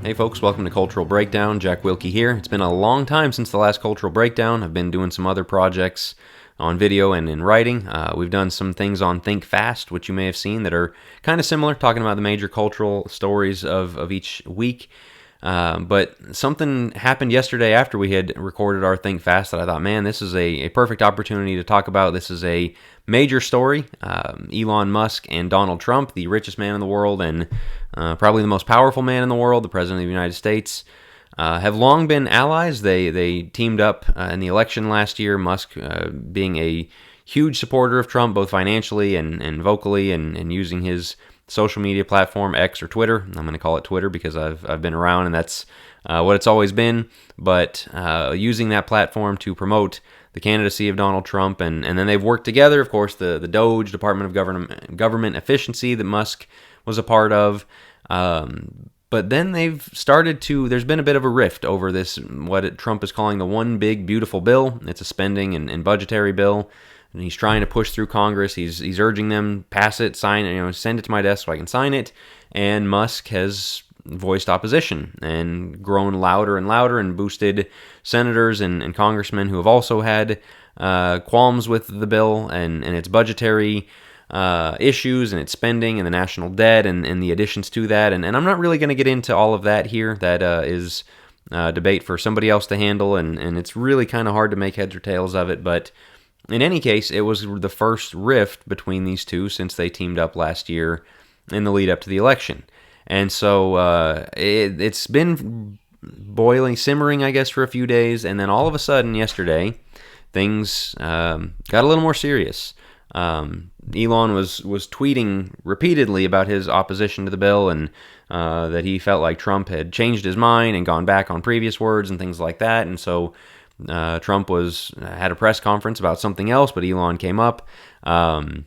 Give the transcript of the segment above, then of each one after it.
Hey folks, welcome to Cultural Breakdown. Jack Wilkie here. It's been a long time since the last Cultural Breakdown. I've been doing some other projects on video and in writing. We've done some things on Think Fast, which you may have seen, that are kind of similar, talking about the major cultural stories of each week. But something happened yesterday after we had recorded our Think Fast that I thought, man, this is a perfect opportunity to talk about. This is a major story. Elon Musk and Donald Trump, the richest man in the world and probably the most powerful man in the world, the President of the United States, have long been allies. They teamed up in the election last year, Musk being a huge supporter of Trump, both financially and vocally, and using his social media platform, X or Twitter. I'm going to call it Twitter because I've been around and that's what it's always been. But using that platform to promote the candidacy of Donald Trump, and then they've worked together. Of course, the Doge, Department of Government Efficiency, that Musk was a part of. But then they've started to, there's been a bit of a rift over this, what Trump is calling the One Big Beautiful Bill. It's a spending and budgetary bill. And he's trying to push through Congress. He's urging them, pass it, sign it, send it to my desk so I can sign it. And Musk has voiced opposition and grown louder and louder and boosted senators and congressmen who have also had qualms with the bill and its budgetary issues and its spending and the national debt and the additions to that. And I'm not really going to get into all of that here. That is debate for somebody else to handle, and it's really kind of hard to make heads or tails of it. But in any case, it was the first rift between these two since they teamed up last year in the lead up to the election. And so it's been boiling, simmering, I guess, for a few days. And then all of a sudden yesterday, things got a little more serious. Elon was tweeting repeatedly about his opposition to the bill and that he felt like Trump had changed his mind and gone back on previous words and things like that. And so Trump had a press conference about something else, but Elon came up and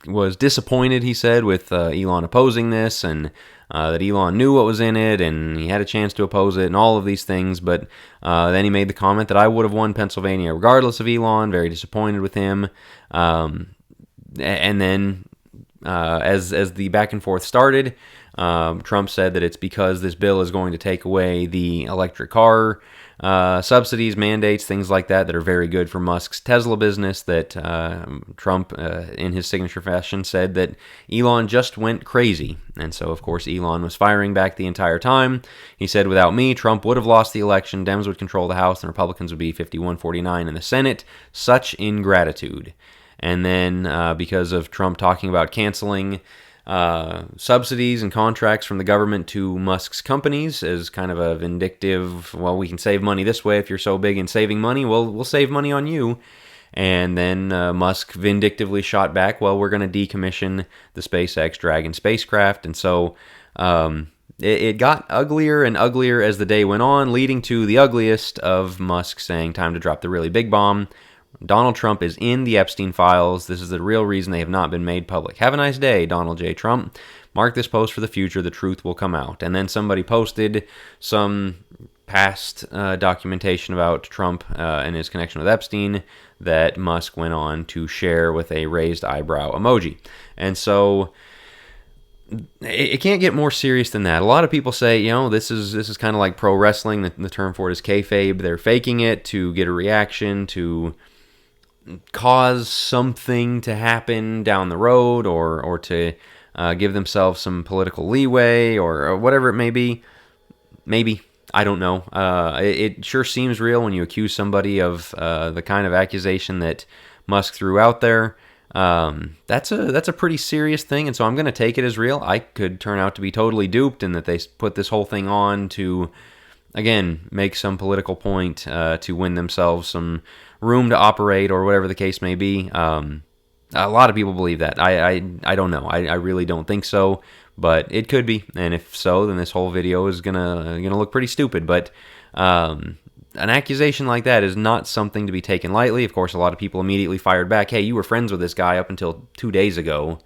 was disappointed, he said, with Elon opposing this, and that Elon knew what was in it and he had a chance to oppose it and all of these things. But then he made the comment that I would have won Pennsylvania regardless of Elon, very disappointed with him. And then as the back and forth started, Trump said that it's because this bill is going to take away the electric car subsidies, mandates, things like that are very good for Musk's Tesla business, that Trump, in his signature fashion, said that Elon just went crazy. And so, of course, Elon was firing back the entire time. He said, without me, Trump would have lost the election, Dems would control the House, and Republicans would be 51-49 in the Senate. Such ingratitude. And then, because of Trump talking about canceling subsidies and contracts from the government to Musk's companies as kind of a vindictive, well, we can save money this way. If you're so big in saving money, well, we'll save money on you. And then Musk vindictively shot back, well, we're going to decommission the SpaceX Dragon spacecraft. And so it got uglier and uglier as the day went on, leading to the ugliest of Musk saying, time to drop the really big bomb. Donald Trump is in the Epstein files. This is the real reason they have not been made public. Have a nice day, Donald J. Trump. Mark this post for the future. The truth will come out. And then somebody posted some past documentation about Trump and his connection with Epstein that Musk went on to share with a raised eyebrow emoji. And so it can't get more serious than that. A lot of people say, this is kind of like pro wrestling. The term for it is kayfabe. They're faking it to get a reaction, to cause something to happen down the road, or to give themselves some political leeway, or whatever it may be. Maybe. I don't know. It sure seems real when you accuse somebody of the kind of accusation that Musk threw out there. That's a pretty serious thing, and so I'm going to take it as real. I could turn out to be totally duped, and that they put this whole thing on to, again, make some political point to win themselves some room to operate, or whatever the case may be. A lot of people believe that. I don't know. I really don't think so, but it could be. And if so, then this whole video is gonna look pretty stupid. But an accusation like that is not something to be taken lightly. Of course, a lot of people immediately fired back. Hey, you were friends with this guy up until 2 days ago.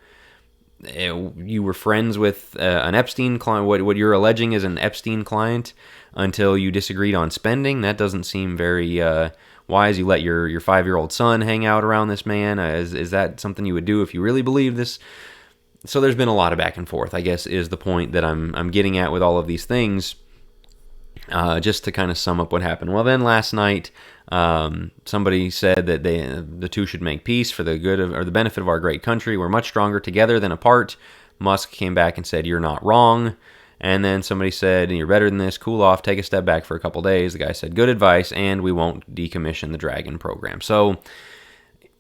You were friends with an Epstein client. What you're alleging is an Epstein client until you disagreed on spending. That doesn't seem very wise. You let your 5-year-old son hang out around this man. Is that something you would do if you really believe this? So there's been a lot of back and forth, I guess, is the point that I'm getting at with all of these things. Just to kind of sum up what happened. Well, then last night, somebody said that the two should make peace for the good of, or the benefit of our great country. We're much stronger together than apart. Musk came back and said, "You're not wrong." And then somebody said, "You're better than this. Cool off. Take a step back for a couple days." The guy said, "Good advice, and we won't decommission the Dragon program." So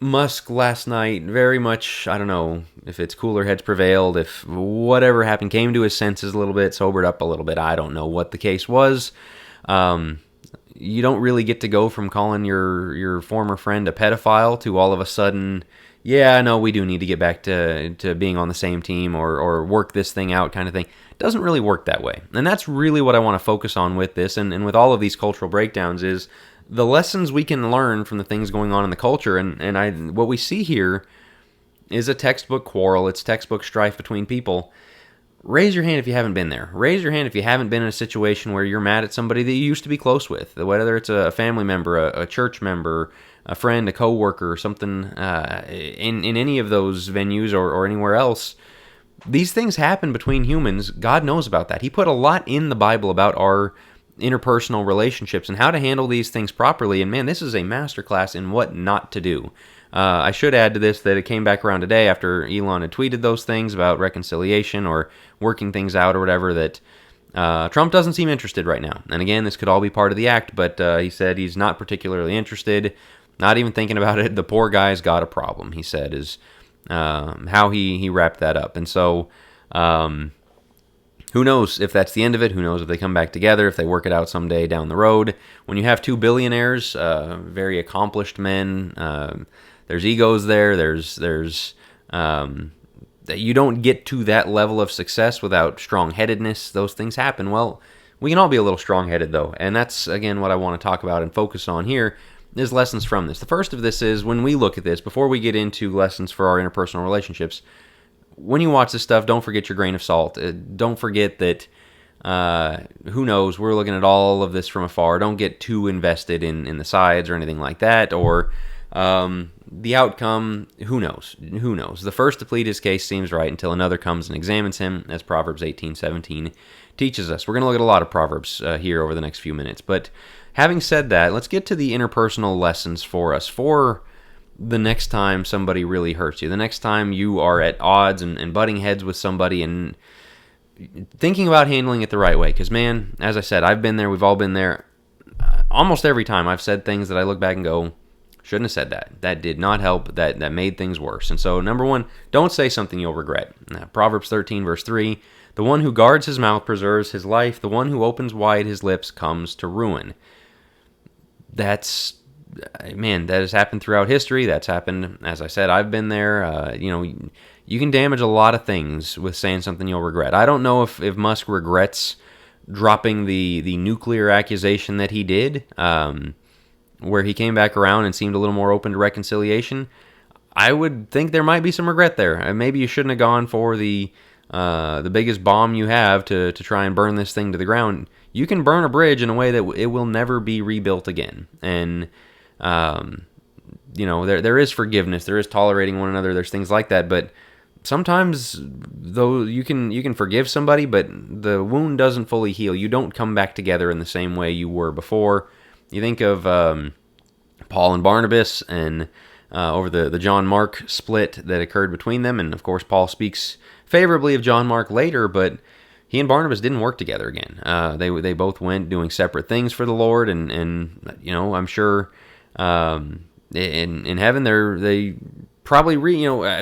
Musk last night, very much, I don't know if it's cooler heads prevailed, if whatever happened, came to his senses a little bit, sobered up a little bit. I don't know what the case was. You don't really get to go from calling your former friend a pedophile to all of a sudden, yeah, no, we do need to get back to being on the same team or work this thing out kind of thing. It doesn't really work that way. And that's really what I want to focus on with this and with all of these cultural breakdowns is the lessons we can learn from the things going on in the culture. And what we see here is a textbook quarrel. It's textbook strife between people. Raise your hand if you haven't been there. Raise your hand if you haven't been in a situation where you're mad at somebody that you used to be close with, whether it's a family member, a church member, a friend, a coworker, or something in any of those venues or anywhere else. These things happen between humans. God knows about that. He put a lot in the Bible about our interpersonal relationships and how to handle these things properly. And man, this is a masterclass in what not to do. I should add to this that it came back around today after Elon had tweeted those things about reconciliation or working things out or whatever, that Trump doesn't seem interested right now. And again, this could all be part of the act, but he said he's not particularly interested, not even thinking about it. The poor guy's got a problem, he said, is how he wrapped that up. And so who knows if that's the end of it? Who knows if they come back together, if they work it out someday down the road? When you have two billionaires, very accomplished men, there's egos there. There's you don't get to that level of success without strong-headedness. Those things happen. Well, we can all be a little strong-headed, though, and that's, again, what I want to talk about and focus on here is lessons from this. The first of this is when we look at this, before we get into lessons for our interpersonal relationships, when you watch this stuff, don't forget your grain of salt. Don't forget that, who knows, we're looking at all of this from afar. Don't get too invested in the sides or anything like that, or the outcome, who knows? Who knows? The first to plead his case seems right until another comes and examines him, as Proverbs 18:17 teaches us. We're going to look at a lot of Proverbs here over the next few minutes. But having said that, let's get to the interpersonal lessons for us, for the next time somebody really hurts you, the next time you are at odds and butting heads with somebody, and thinking about handling it the right way. Because, man, as I said, I've been there, we've all been there. Almost every time I've said things that I look back and go, shouldn't have said that. That did not help. That made things worse. And so, number one, don't say something you'll regret. Proverbs 13, verse 3, the one who guards his mouth preserves his life. The one who opens wide his lips comes to ruin. That's, man, that has happened throughout history. That's happened, as I said, I've been there. You can damage a lot of things with saying something you'll regret. I don't know if Musk regrets dropping the nuclear accusation that he did, where he came back around and seemed a little more open to reconciliation. I would think there might be some regret there. Maybe you shouldn't have gone for the biggest bomb you have to try and burn this thing to the ground. You can burn a bridge in a way that it will never be rebuilt again. And there is forgiveness, there is tolerating one another, there's things like that. But sometimes, though, you can forgive somebody, but the wound doesn't fully heal. You don't come back together in the same way you were before. You think of Paul and Barnabas and over the John Mark split that occurred between them. And, of course, Paul speaks favorably of John Mark later, but he and Barnabas didn't work together again. They both went doing separate things for the Lord. And I'm sure in heaven they probably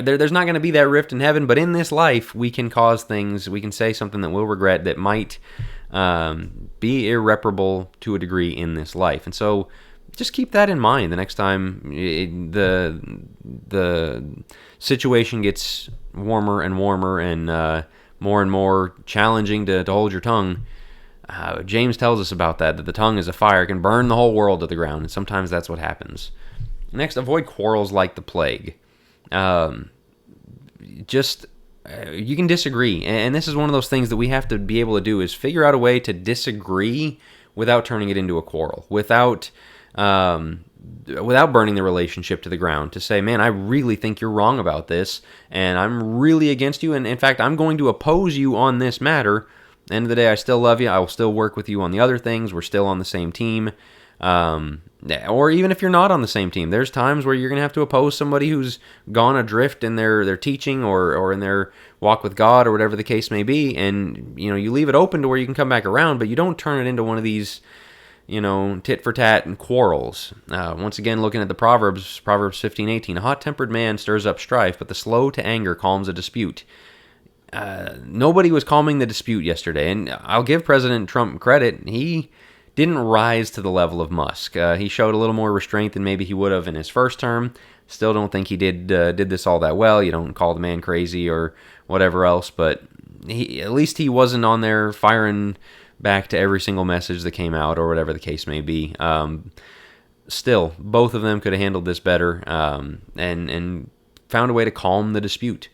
there's not going to be that rift in heaven. But in this life, we can cause things, we can say something that we'll regret that might be irreparable to a degree in this life. And so just keep that in mind the next time the situation gets warmer and warmer and more challenging to hold your tongue. James tells us about that the tongue is a fire, can burn the whole world to the ground, and sometimes that's what happens. Next, avoid quarrels like the plague. You can disagree, and this is one of those things that we have to be able to do, is figure out a way to disagree without turning it into a quarrel, without without burning the relationship to the ground, to say, man, I really think you're wrong about this, and I'm really against you, and in fact, I'm going to oppose you on this matter. End of the day, I still love you. I will still work with you on the other things. We're still on the same team. Or even if you're not on the same team, there's times where you're going to have to oppose somebody who's gone adrift in their teaching or in their walk with God or whatever the case may be. And, you leave it open to where you can come back around, but you don't turn it into one of these, tit for tat and quarrels. Once again, looking at the Proverbs 15:18, a hot-tempered man stirs up strife, but the slow to anger calms a dispute. Nobody was calming the dispute yesterday, and I'll give President Trump credit. He didn't rise to the level of Musk. He showed a little more restraint than maybe he would have in his first term. Still don't think he did this all that well. You don't call the man crazy or whatever else, but at least he wasn't on there firing back to every single message that came out or whatever the case may be. Still, both of them could have handled this better and found a way to calm the dispute.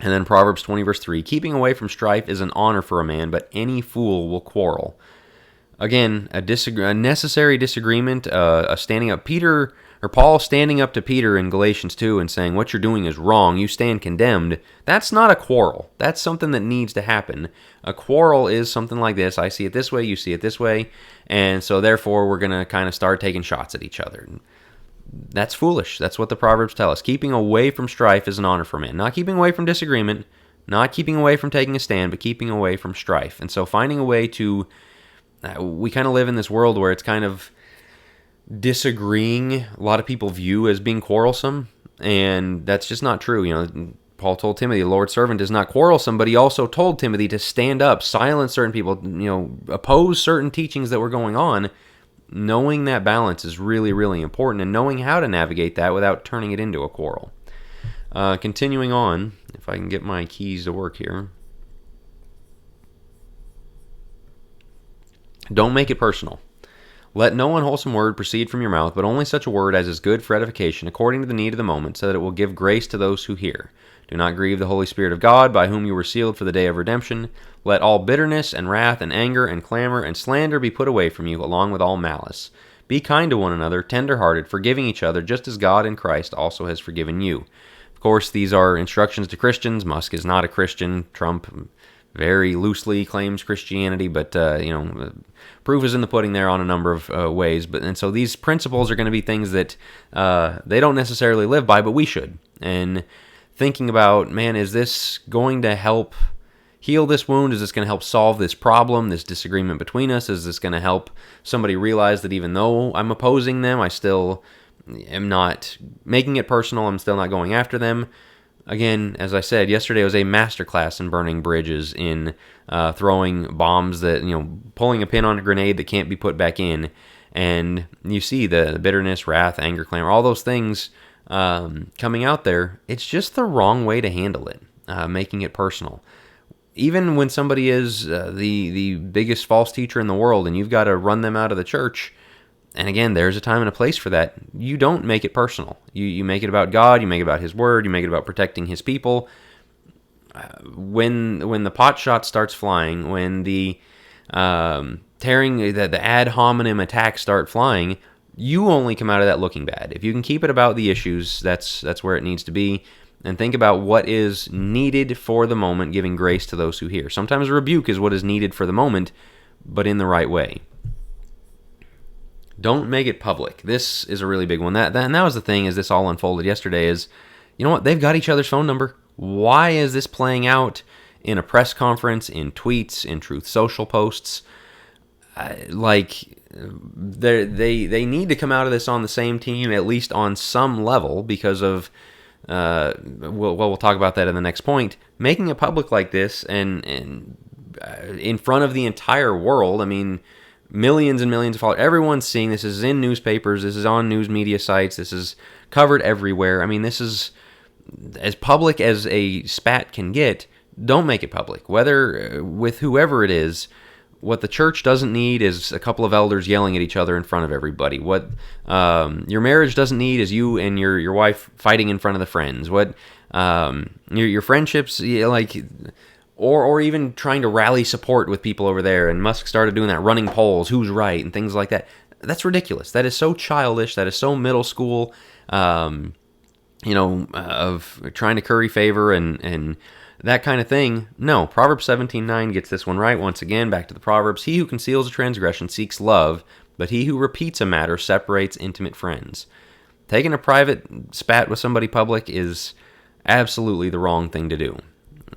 And then Proverbs 20, verse 3, keeping away from strife is an honor for a man, but any fool will quarrel. Again, a necessary disagreement, Paul standing up to Peter in Galatians 2 and saying, what you're doing is wrong, you stand condemned. That's not a quarrel. That's something that needs to happen. A quarrel is something like this. I see it this way, you see it this way, and so therefore we're going to kind of start taking shots at each other. That's foolish. That's what the Proverbs tell us. Keeping away from strife is an honor for man. Not keeping away from disagreement, not keeping away from taking a stand, but keeping away from strife. And so finding a way to, we kind of live in this world where it's kind of disagreeing, a lot of people view as being quarrelsome, and that's just not true. Paul told Timothy, the Lord's servant is not quarrelsome, but he also told Timothy to stand up, silence certain people, oppose certain teachings that were going on. Knowing that balance is really, really important, and knowing how to navigate that without turning it into a quarrel. Continuing on, if I can get my keys to work here. Don't make it personal. Let no unwholesome word proceed from your mouth, but only such a word as is good for edification, according to the need of the moment, so that it will give grace to those who hear. Do not grieve the Holy Spirit of God, by whom you were sealed for the day of redemption. Let all bitterness and wrath and anger and clamor and slander be put away from you, along with all malice. Be kind to one another, tender-hearted, forgiving each other, just as God in Christ also has forgiven you. Of course, these are instructions to Christians. Musk is not a Christian. Trump very loosely claims Christianity, but proof is in the pudding there on a number of ways. And so these principles are going to be things that they don't necessarily live by, but we should. And thinking about, man, is this going to help heal this wound? Is this going to help solve this problem, this disagreement between us? Is this going to help somebody realize that even though I'm opposing them, I still am not making it personal, I'm still not going after them? Again, as I said, yesterday was a masterclass in burning bridges, in throwing bombs that, pulling a pin on a grenade that can't be put back in. And you see the bitterness, wrath, anger, clamor, all those things coming out there. It's just the wrong way to handle it, making it personal. Even when somebody is the biggest false teacher in the world and you've got to run them out of the church, and again, there's a time and a place for that, you don't make it personal. You make it about God, you make it about His Word, you make it about protecting His people. When the pot shot starts flying, when the the ad hominem attacks start flying, you only come out of that looking bad. If you can keep it about the issues, that's where it needs to be. And think about what is needed for the moment, giving grace to those who hear. Sometimes rebuke is what is needed for the moment, but in the right way. Don't make it public. This is a really big one. That was the thing as this all unfolded yesterday is, you know what? They've got each other's phone number. Why is this playing out in a press conference, in tweets, in Truth Social posts? They need to come out of this on the same team, at least on some level, because of we'll talk about that in the next point. Making it public like this and in front of the entire world. I mean, millions and millions of followers. Everyone's seeing this. This is in newspapers. This is on news media sites. This is covered everywhere. I mean, this is as public as a spat can get. Don't make it public. Whether with whoever it is, what the church doesn't need is a couple of elders yelling at each other in front of everybody. What your marriage doesn't need is you and your wife fighting in front of the friends. What your friendships, or even trying to rally support with people over there. And Musk started doing that, running polls, who's right, and things like that. That's ridiculous. That is so childish. That is so middle school, of trying to curry favor and that kind of thing. No, Proverbs 17:9 gets this one right. Once again, back to the Proverbs. He who conceals a transgression seeks love, but he who repeats a matter separates intimate friends. Taking a private spat with somebody public is absolutely the wrong thing to do.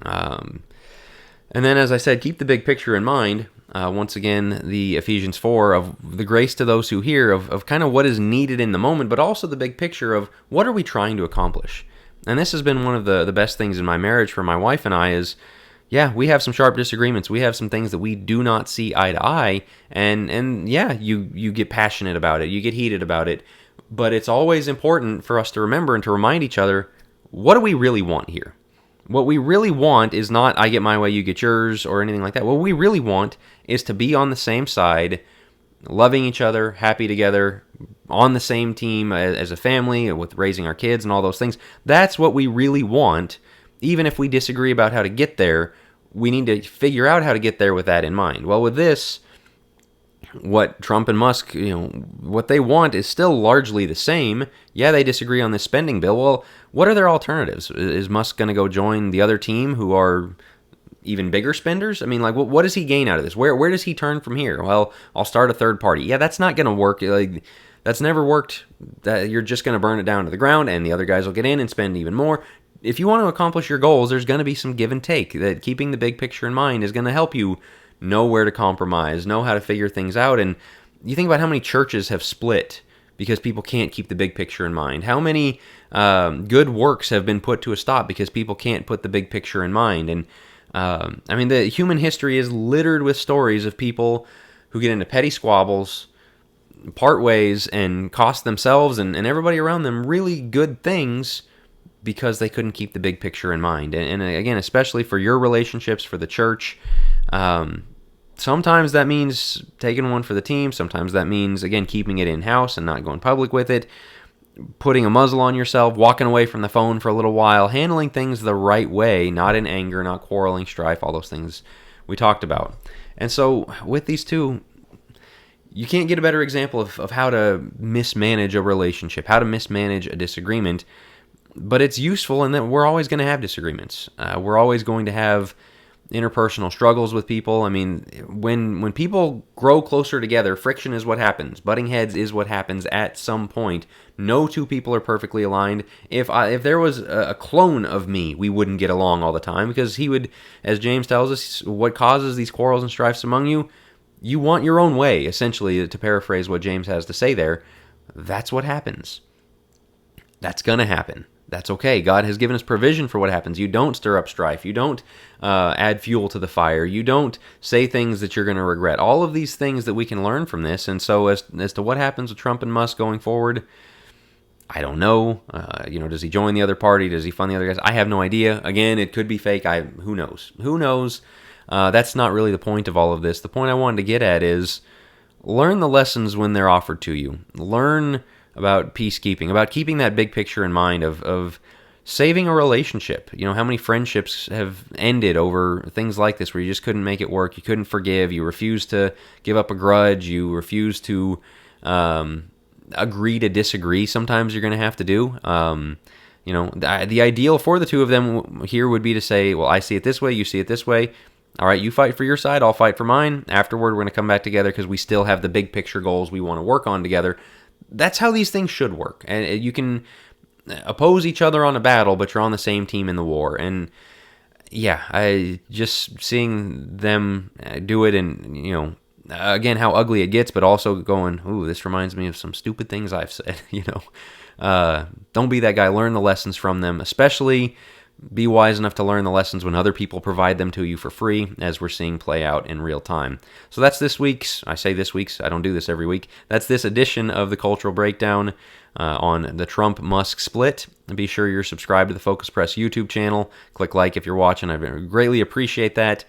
And then, as I said, keep the big picture in mind. Once again, the Ephesians 4 of the grace to those who hear, of kind of what is needed in the moment, but also the big picture of what are we trying to accomplish. And this has been one of the best things in my marriage for my wife and I is, yeah, we have some sharp disagreements. We have some things that we do not see eye to eye. And yeah, you get passionate about it. You get heated about it. But it's always important for us to remember and to remind each other, what do we really want here? What we really want is not I get my way, you get yours, or anything like that. What we really want is to be on the same side, loving each other, happy together, on the same team as a family, with raising our kids and all those things. That's what we really want. Even if we disagree about how to get there, we need to figure out how to get there with that in mind. Well, with this, what Trump and Musk, what they want is still largely the same. Yeah, they disagree on this spending bill. Well, what are their alternatives? Is Musk going to go join the other team who are even bigger spenders? I mean, like, what does he gain out of this? Where does he turn from here? Well, I'll start a third party. Yeah, that's not going to work. Like, that's never worked. You're just going to burn it down to the ground, and the other guys will get in and spend even more. If you want to accomplish your goals, there's going to be some give and take. That keeping the big picture in mind is going to help you know where to compromise, know how to figure things out. And you think about how many churches have split because people can't keep the big picture in mind. How many good works have been put to a stop because people can't put the big picture in mind. And the human history is littered with stories of people who get into petty squabbles, part ways, and cost themselves and everybody around them really good things because they couldn't keep the big picture in mind. And again, especially for your relationships, for the church, sometimes that means taking one for the team. Sometimes that means, again, keeping it in-house and not going public with it, putting a muzzle on yourself, walking away from the phone for a little while, handling things the right way, not in anger, not quarreling, strife, all those things we talked about. And so with these two, you can't get a better example of how to mismanage a relationship, how to mismanage a disagreement. But it's useful in that we're always going to have disagreements. We're always going to have interpersonal struggles with people. I mean, when people grow closer together, friction is what happens. Butting heads is what happens at some point. No two people are perfectly aligned. If there was a clone of me, we wouldn't get along all the time because he would, as James tells us, what causes these quarrels and strifes among you? You want your own way, essentially, to paraphrase what James has to say there. That's what happens. That's going to happen. That's okay. God has given us provision for what happens. You don't stir up strife. You don't add fuel to the fire. You don't say things that you're going to regret. All of these things that we can learn from this. And so as to what happens with Trump and Musk going forward, I don't know. Does he join the other party? Does he fund the other guys? I have no idea. Again, it could be fake. Who knows? Who knows? That's not really the point of all of this. The point I wanted to get at is learn the lessons when they're offered to you. Learn about peacekeeping, about keeping that big picture in mind of saving a relationship. How many friendships have ended over things like this where you just couldn't make it work, you couldn't forgive, you refused to give up a grudge, you refused to agree to disagree. Sometimes you're going to have to do. The ideal for the two of them here would be to say, well, I see it this way, you see it this way. All right, you fight for your side, I'll fight for mine. Afterward, we're going to come back together because we still have the big picture goals we want to work on together. That's how these things should work. And you can oppose each other on a battle, but you're on the same team in the war. And yeah, I just seeing them do it and, again, how ugly it gets, but also going, ooh, this reminds me of some stupid things I've said, Don't be that guy. Learn the lessons from them, especially be wise enough to learn the lessons when other people provide them to you for free, as we're seeing play out in real time. So that's this week's, I don't do this every week, that's this edition of the Cultural Breakdown on the Trump-Musk split. And be sure you're subscribed to the Focus Press YouTube channel. Click like if you're watching. I greatly appreciate that.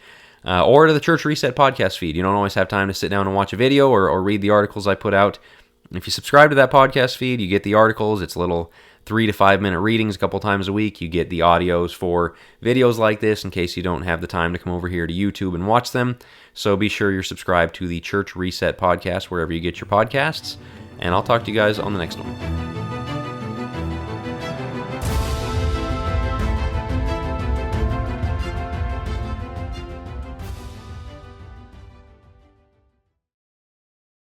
Or to the Church Reset podcast feed. You don't always have time to sit down and watch a video or read the articles I put out. If you subscribe to that podcast feed, you get the articles. It's a little 3 to 5 minute readings a couple times a week. You get the audios for videos like this in case you don't have the time to come over here to YouTube and watch them. So be sure you're subscribed to the Church Reset podcast wherever you get your podcasts. And I'll talk to you guys on the next one.